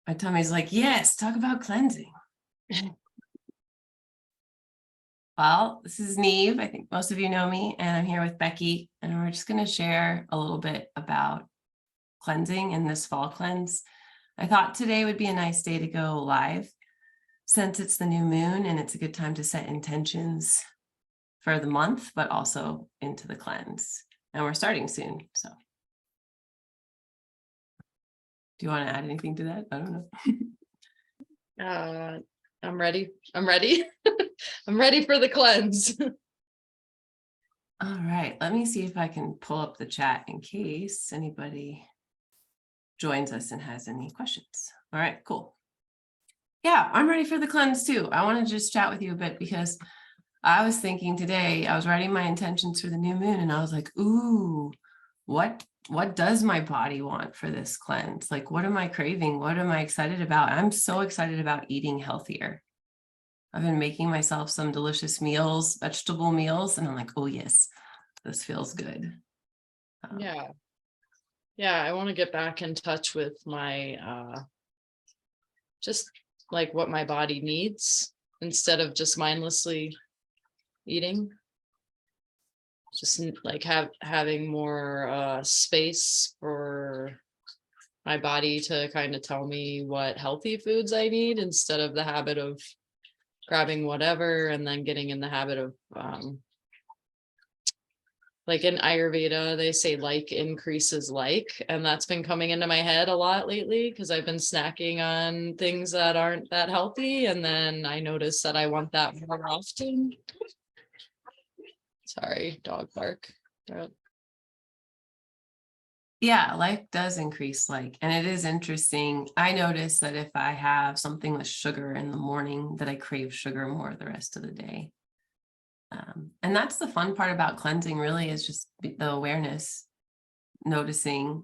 My tummy's like, yes, talk about cleansing. Well, this is Neve. I think most of you know me, and I'm here with Becky, and we're just going to share a little bit about cleansing in this fall cleanse. I thought today would be a nice day to go live since it's the new moon and it's a good time to set intentions for the month, but also into the cleanse. And we're starting soon. So do you want to add anything to that? I don't know. I'm ready. I'm ready. I'm ready for the cleanse. All right, let me see if I can pull up the chat in case anybody joins us and has any questions. All right, cool. Yeah, I'm ready for the cleanse too. I want to just chat with you a bit because I was thinking today, I was writing my intentions for the new moon and I was like, ooh, what does my body want for this cleanse? Like, what am I craving? What am I excited about? I'm so excited about eating healthier. I've been making myself some delicious meals, vegetable meals, and I'm like, oh yes, this feels good. Yeah. I want to get back in touch with my just like what my body needs instead of just mindlessly eating. Just like having more space for my body to kind of tell me what healthy foods I need instead of the habit of grabbing whatever and then getting in the habit of like in Ayurveda, they say like increases like, and that's been coming into my head a lot lately because I've been snacking on things that aren't that healthy. And then I notice that I want that more often. Sorry, dog bark. Yeah, like does increase like, and it is interesting. I notice that if I have something with sugar in the morning, that I crave sugar more the rest of the day. And that's the fun part about cleansing, really, is just the awareness, noticing,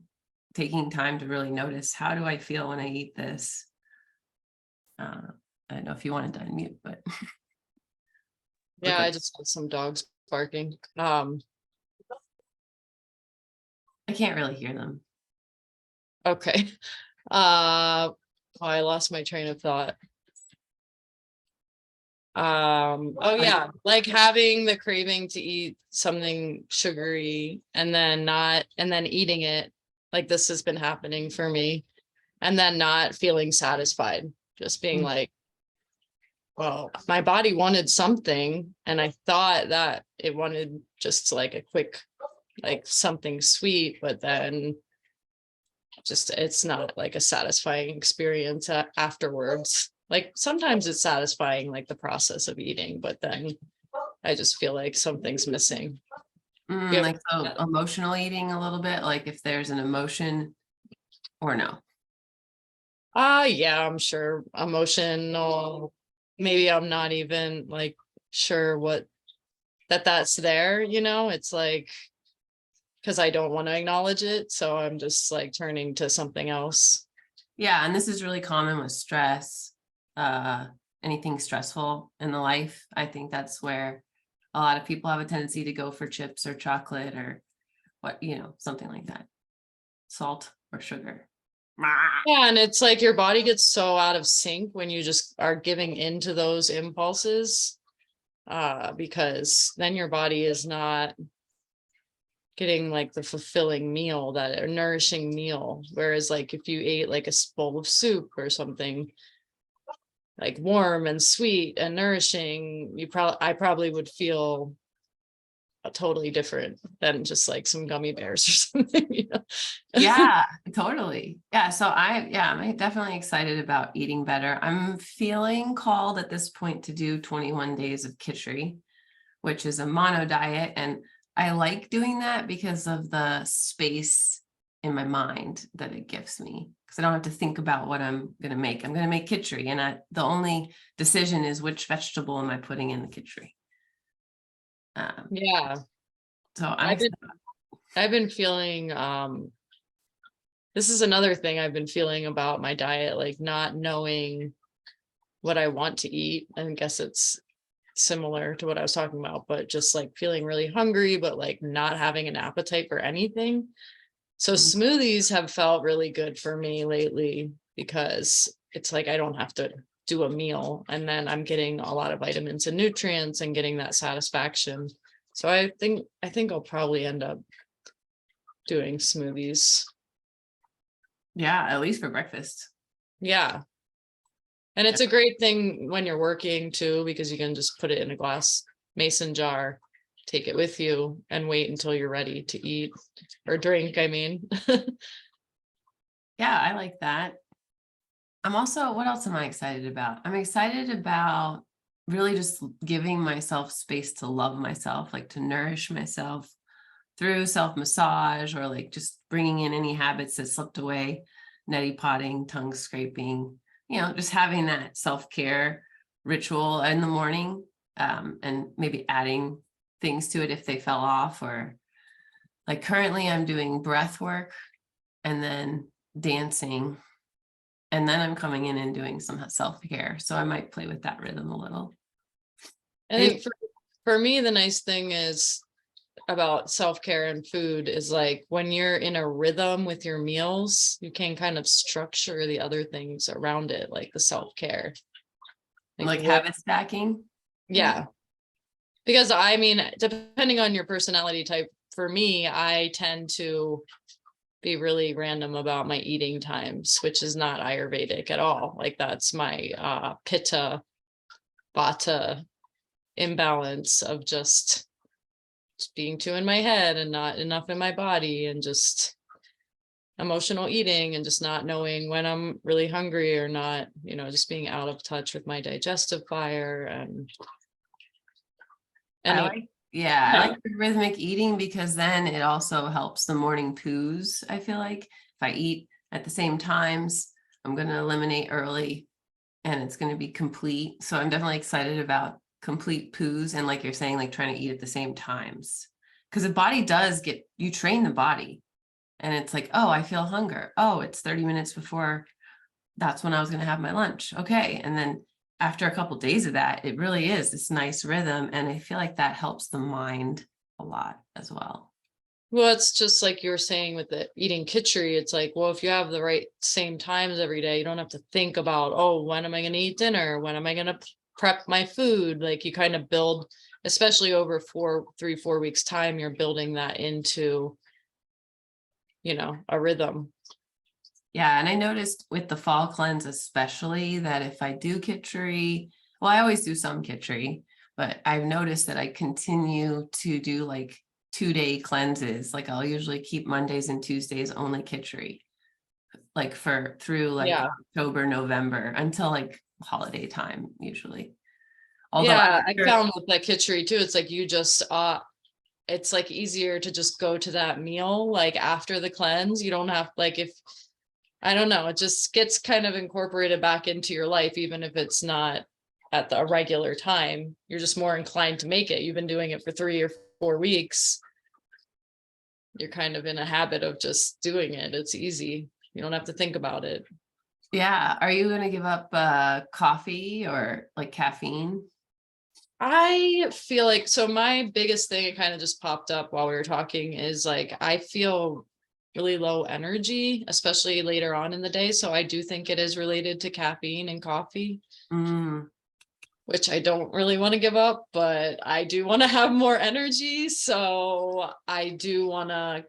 taking time to really notice, how do I feel when I eat this? I don't know if you wanted to unmute, but yeah, I just had some dogs barking. I can't really hear them. Okay. I lost my train of thought. Oh yeah, like having the craving to eat something sugary and then eating it, like this has been happening for me, and then not feeling satisfied, just being like, well, my body wanted something and I thought that it wanted just like a quick, like something sweet, but then just it's not like a satisfying experience afterwards. Like sometimes it's satisfying, like the process of eating, but then I just feel like something's missing. Like so emotional eating a little bit, like if there's an emotion or no? Yeah, I'm sure emotional. Maybe I'm not even like sure what that's there, it's like because I don't want to acknowledge it. So I'm just like turning to something else. Yeah, and this is really common with stress, anything stressful in the life. I think that's where a lot of people have a tendency to go for chips or chocolate or something like that. Salt or sugar. Yeah, and it's like your body gets so out of sync when you just are giving into those impulses, because then your body is not getting like the fulfilling meal, that a nourishing meal. Whereas like if you ate like a bowl of soup or something like warm and sweet and nourishing, I probably would feel totally different than just like some gummy bears or something. Yeah, totally. Yeah. So I'm definitely excited about eating better. I'm feeling called at this point to do 21 days of khichdi, which is a mono diet. And I like doing that because of the space in my mind that it gives me, because I don't have to think about what I'm going to make. I'm going to make khichdi, and the only decision is which vegetable am I putting in the khichdi. Yeah. So I've been feeling, this is another thing I've been feeling about my diet, like not knowing what I want to eat. I guess it's similar to what I was talking about, but just like feeling really hungry, but like not having an appetite for anything. So smoothies have felt really good for me lately because it's like I don't have to do a meal, and then I'm getting a lot of vitamins and nutrients and getting that satisfaction. So I think I'll probably end up doing smoothies. Yeah, at least for breakfast. Yeah. And it's a great thing when you're working too, because you can just put it in a glass mason jar, take it with you, and wait until you're ready to eat or drink, I mean. Yeah, I like that. I'm also, what else am I excited about? I'm excited about really just giving myself space to love myself, like to nourish myself through self massage, or like just bringing in any habits that slipped away, neti potting, tongue scraping, just having that self-care ritual in the morning, and maybe adding things to it if they fell off. Or like currently I'm doing breath work and then dancing, and then I'm coming in and doing some self-care. So I might play with that rhythm a little. I think for me, the nice thing is about self-care and food is like when you're in a rhythm with your meals, you can kind of structure the other things around it, like the self-care. Like habit stacking. Yeah. Because I mean, depending on your personality type, for me, I tend to be really random about my eating times, which is not Ayurvedic at all. Like that's my Pitta Vata imbalance of just being too in my head and not enough in my body, and just emotional eating and just not knowing when I'm really hungry or not, just being out of touch with my digestive fire. I like the rhythmic eating, because then it also helps the morning poos. I feel like if I eat at the same times, I'm going to eliminate early and it's going to be complete. So I'm definitely excited about complete poos, and like you're saying, like trying to eat at the same times, because the body does you train the body, and it's like, oh, I feel hunger. Oh, it's 30 minutes before that's when I was going to have my lunch. Okay. And then after a couple of days of that, it really is this nice rhythm. And I feel like that helps the mind a lot as well. Well, it's just like you were saying with the eating khichdi. It's like, well, if you have the right same times every day, you don't have to think about, oh, when am I going to eat dinner? When am I going to prep my food? Like you kind of build, especially over 3-4 weeks time, you're building that into, a rhythm. Yeah. And I noticed with the fall cleanse, especially, that if I do khichdi, well, I always do some khichdi, but I've noticed that I continue to do like 2-day cleanses. Like I'll usually keep Mondays and Tuesdays only khichdi, like through like October, November, until like holiday time usually. Although I found with like khichdi too, it's like you just it's like easier to just go to that meal like after the cleanse. You don't have like, if I don't know, it just gets kind of incorporated back into your life, even if it's not at a regular time. You're just more inclined to make it. You've been doing it for 3 or 4 weeks. You're kind of in a habit of just doing it. It's easy. You don't have to think about it. Yeah. Are you going to give up coffee or like caffeine? I feel like, so my biggest thing, it kind of just popped up while we were talking, is like, I feel really low energy, especially later on in the day. So I do think it is related to caffeine and coffee, which I don't really want to give up, but I do want to have more energy. So I do want to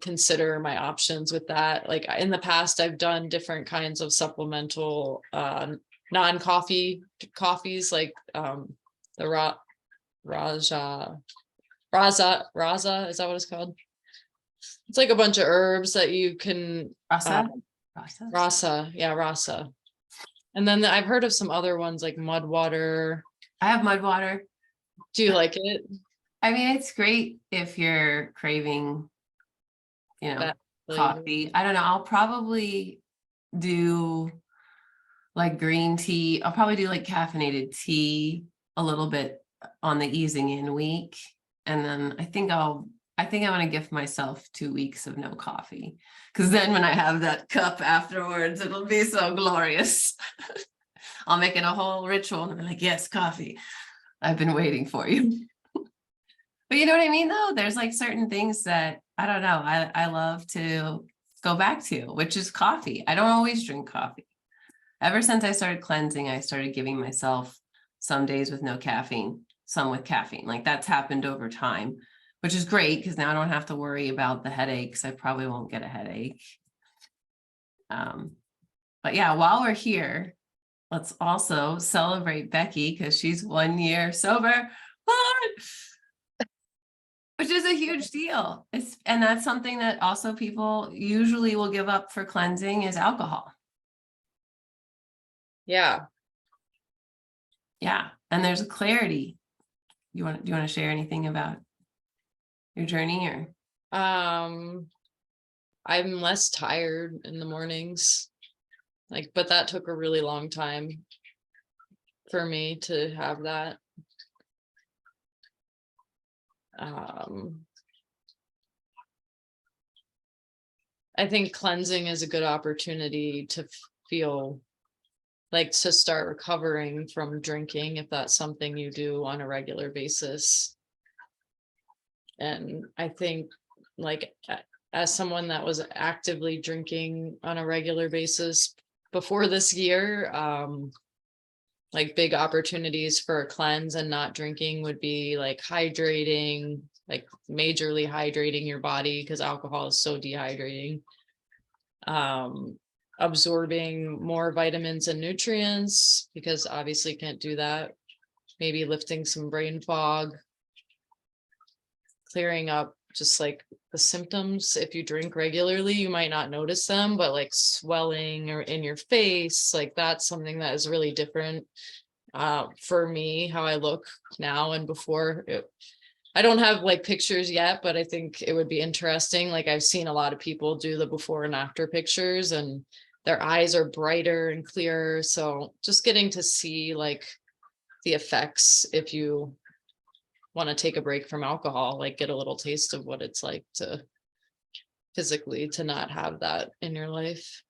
consider my options with that. Like in the past, I've done different kinds of supplemental non-coffee coffees, like the Raza, is that what it's called? It's like a bunch of herbs that you can Rasa. Rasa. And then I've heard of some other ones like mud water. I have mud water. Do you like it? I mean, it's great if you're craving, coffee. I don't know. I'll probably do like green tea. I'll probably do like caffeinated tea a little bit on the easing in week. And then I think I want to gift myself 2 weeks of no coffee, because then when I have that cup afterwards, it'll be so glorious. I'll make it a whole ritual and be like, yes, coffee. I've been waiting for you. But you know what I mean, though? There's like certain things that I don't know, I love to go back to, which is coffee. I don't always drink coffee. Ever since I started cleansing, I started giving myself some days with no caffeine, some with caffeine. Like that's happened over time, which is great because now I don't have to worry about the headaches. I probably won't get a headache. But yeah, while we're here, let's also celebrate Becky because she's 1 year sober. What? Which is a huge deal. And that's something that also people usually will give up for cleansing is alcohol. Yeah. Yeah. And there's a clarity. Do you want to share anything about your journey or? I'm less tired in the mornings. Like, but that took a really long time for me to have that. I think cleansing is a good opportunity to feel like to start recovering from drinking if that's something you do on a regular basis. And I think like as someone that was actively drinking on a regular basis before this year, like big opportunities for a cleanse and not drinking would be like hydrating, like majorly hydrating your body because alcohol is so dehydrating. Absorbing more vitamins and nutrients because obviously can't do that. Maybe lifting some brain fog, clearing up just like the symptoms. If you drink regularly, you might not notice them, but like swelling or in your face, like that's something that is really different for me, how I look now and before. I don't have like pictures yet, but I think it would be interesting. Like I've seen a lot of people do the before and after pictures and their eyes are brighter and clearer. So just getting to see like the effects if you want to take a break from alcohol, like get a little taste of what it's like to physically to not have that in your life.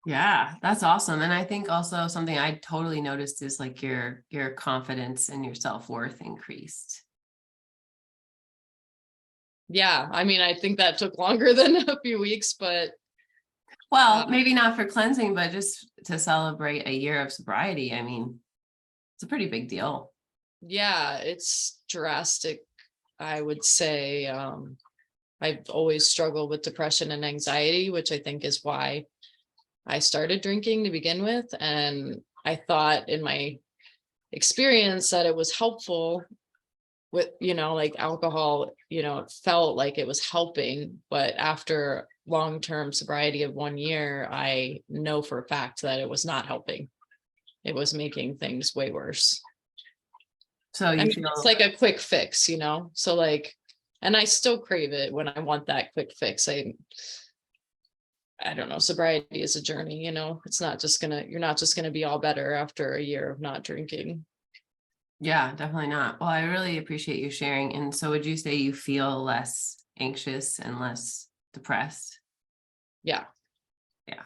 Yeah, that's awesome. And I think also something I totally noticed is like your confidence and your self-worth increased. Yeah, I mean, I think that took longer than a few weeks, but well, maybe not for cleansing, but just to celebrate a year of sobriety. I mean, it's a pretty big deal. Yeah, it's drastic. I would say I've always struggled with depression and anxiety, which I think is why I started drinking to begin with. And I thought in my experience that it was helpful with, like alcohol, it felt like it was helping. But after long-term sobriety of 1 year, I know for a fact that it was not helping. It was making things way worse. So I you mean, feel it's like a quick fix, so like, and I still crave it when I want that quick fix. I don't know, sobriety is a journey, it's not just you're not just gonna be all better after a year of not drinking. yeah, definitely not. Well, I really appreciate you sharing. And so would you say you feel less anxious and less depressed? Yeah. Yeah.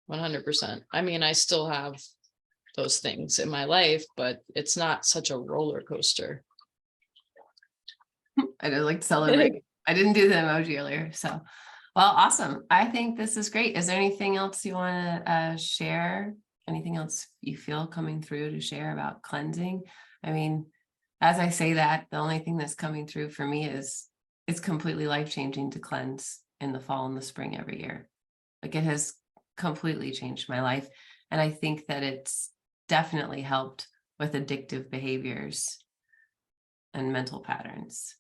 100%. I mean, I still have those things in my life, but it's not such a roller coaster. I did like to celebrate. I didn't do the emoji earlier. So, well, awesome. I think this is great. Is there anything else you want to share? Anything else you feel coming through to share about cleansing? I mean, as I say that, the only thing that's coming through for me is it's completely life-changing to cleanse in the fall and the spring every year. Like it has completely changed my life. And I think that it's definitely helped with addictive behaviors and mental patterns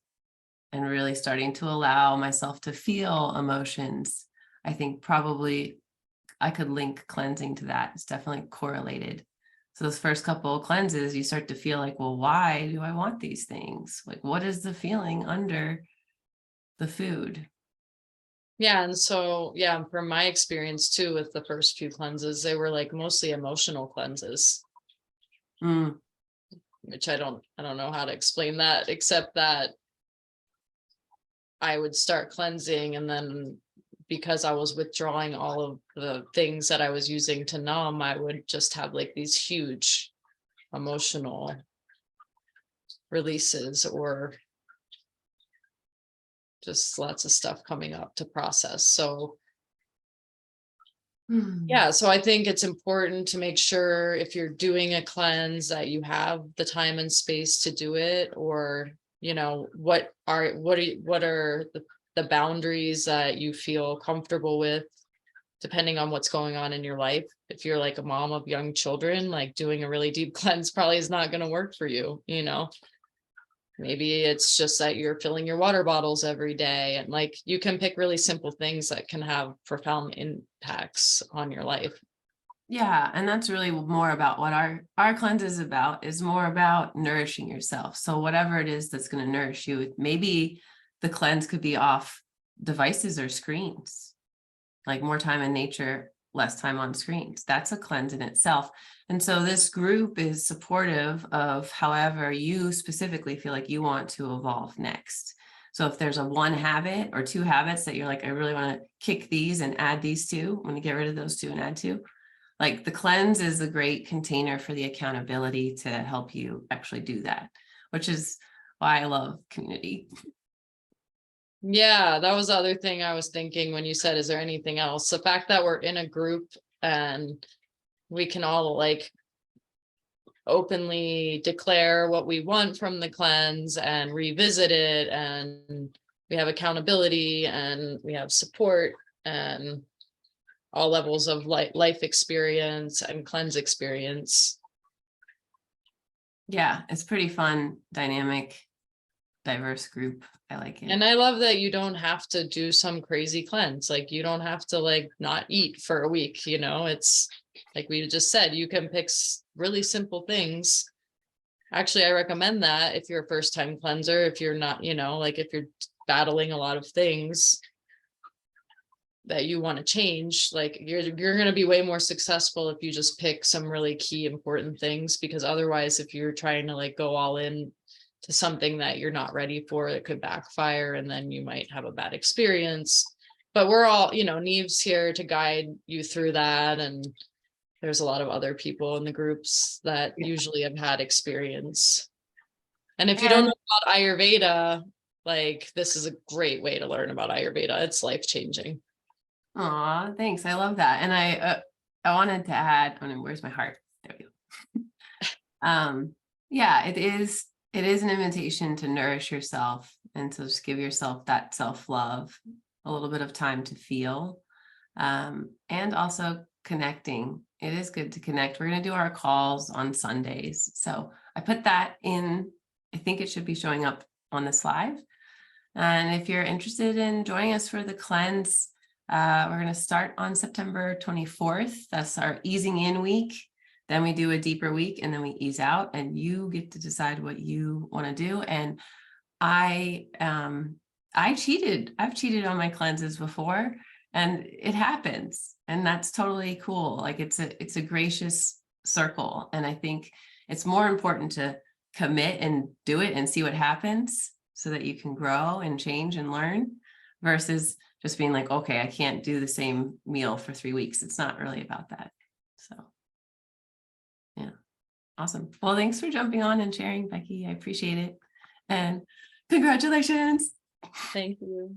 and really starting to allow myself to feel emotions. I think probably I could link cleansing to that. It's definitely correlated. So those first couple of cleanses, you start to feel like, well, why do I want these things? Like, what is the feeling under the food? Yeah. And so, yeah, from my experience too, with the first few cleanses, they were like mostly emotional cleanses. Which I don't know how to explain that, except that I would start cleansing and then because I was withdrawing all of the things that I was using to numb, I would just have like these huge emotional releases or just lots of stuff coming up to process. So Hmm. yeah, so I think it's important to make sure if you're doing a cleanse that you have the time and space to do it, or, you know, what are the boundaries that you feel comfortable with, depending on what's going on in your life. If you're like a mom of young children, like doing a really deep cleanse probably is not going to work for you, you know. Maybe it's just that you're filling your water bottles every day, and like you can pick really simple things that can have profound impacts on your life. Yeah, and that's really more about what our cleanse is about, is more about nourishing yourself. So whatever it is that's going to nourish you, maybe the cleanse could be off devices or screens, like more time in nature, less time on screens. That's a cleanse in itself. And so this group is supportive of however you specifically feel like you want to evolve next. So if there's a one habit or two habits that you're like, I really want to kick these and add these two, I'm going to get rid of those two and add two. Like the cleanse is a great container for the accountability to help you actually do that, which is why I love community. Yeah, that was the other thing I was thinking when you said, is there anything else? The fact that we're in a group and we can all like openly declare what we want from the cleanse and revisit it, and we have accountability and we have support and all levels of life experience and cleanse experience. Yeah, it's pretty fun, dynamic, diverse group. I like it. And I love that you don't have to do some crazy cleanse. Like you don't have to like not eat for a week, you know. It's like we just said, you can pick really simple things. Actually, I recommend that if you're a first time cleanser, if you're not, you know, like if you're battling a lot of things that you want to change, like you're going to be way more successful if you just pick some really key important things, because otherwise if you're trying to like go all in to something that you're not ready for, it could backfire and then you might have a bad experience. But we're all, you know, Neve's here to guide you through that, and there's a lot of other people in the groups that usually have had experience. And if you don't know about Ayurveda, like this is a great way to learn about Ayurveda. It's life-changing. Aw, thanks. I love that. And I wanted to add, I mean, where's my heart? There we go. Yeah, it is an invitation to nourish yourself and to just give yourself that self-love, a little bit of time to feel, and also connecting. It is good to connect. We're going to do our calls on Sundays. So I put that in, I think it should be showing up on this live. And if you're interested in joining us for the cleanse, we're going to start on September 24th. That's our easing in week. Then we do a deeper week and then we ease out, and you get to decide what you want to do. And I cheated. I've cheated on my cleanses before, and it happens. And that's totally cool. Like it's a gracious circle. And I think it's more important to commit and do it and see what happens so that you can grow and change and learn, versus just being like, okay, I can't do the same meal for 3 weeks. It's not really about that. So yeah, awesome. Well, thanks for jumping on and sharing, Becky. I appreciate it. And congratulations. Thank you.